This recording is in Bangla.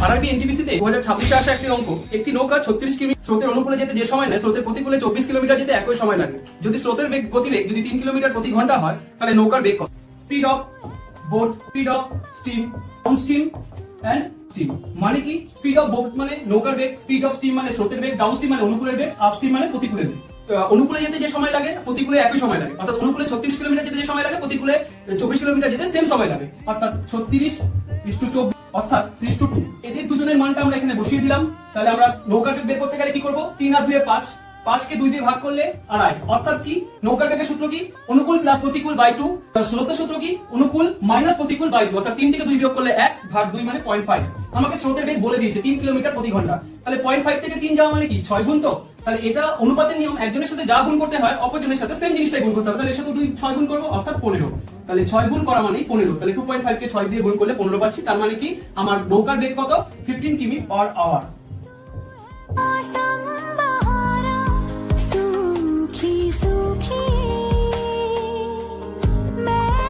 আরআরবি এনটিপিসি তে 2026 আসা একটি অঙ্ক, একটি নৌকা 36 কিমি স্রোতের অনুকূলে যেতে যে সময় নেয় স্রোতের প্রতিকূলে 24 কিলোমিটার যেতে একই সময় লাগে। যদি স্রোতের গতিবেগ যদি 3 কিলোমিটার প্রতি ঘন্টা হয় তাহলে নৌকার বেগ কত? Speed of boat, speed of stream, down stream and stream. মানে কি? স্পিড অফ বোট মানে নৌকার বেগ, স্পিড অফ স্টিম মানে স্রোতের বেগ, ডাউন স্টিম মানে অনুকূলের বেগ, আপ স্টিম মানে প্রতিকূলের বেগ। অনুকূলে যেতে যে সময় লাগে প্রতিকূলে একই সময় লাগে, অর্থাৎ অনুকূলে 36 কিলোমিটার যেতে যে সময় লাগে প্রতিকূলে 24 কিলোমিটার যেতে সেম সময় লাগে, অর্থাৎ 36:24 অর্থাৎ 3:2। এদের দুজনের মানটা আমরা এখানে বসিয়ে দিলাম। তাহলে আমরা নৌকার বেগ বের করতে গেলে কি করব? 3 আর 2 5, 5 কে 2 দিয়ে ভাগ করলে 2.5, অর্থাৎ কি নৌকার বেগের সূত্র কি? অনুকূল প্লাস প্রতিকূল বাই 2। স্রোতের সূত্র কি? অনুকূল মাইনাস প্রতিকূল বাই 2, অর্থাৎ 3 থেকে 2 বিয়োগ করলে 1 ভাগ 2 মানে 0.5। আমাকে স্রোতের বেগ বলে দিয়েছে 3 কিলোমিটার প্রতি ঘন্টা। তাহলে 0.5 থেকে 3 যাওয়া মানে কি 6 গুণ। তো তাহলে এটা অনুপাতের নিয়ম, একজনের সাথে যা গুণ করতে হয় অপরজনের সাথে সেম জিনিসটাই গুণ করতে হবে। তাহলে এর সাথে 6 গুণ করব, অর্থাৎ 15। তাহলে 6 গুণ করা মানে 15। তাহলে 2.5 কে 6 দিয়ে গুণ করলে 15 পাচ্ছি। তার মানে কি আমার নৌকার বেগ কত? 15 কিমি পার আওয়ার।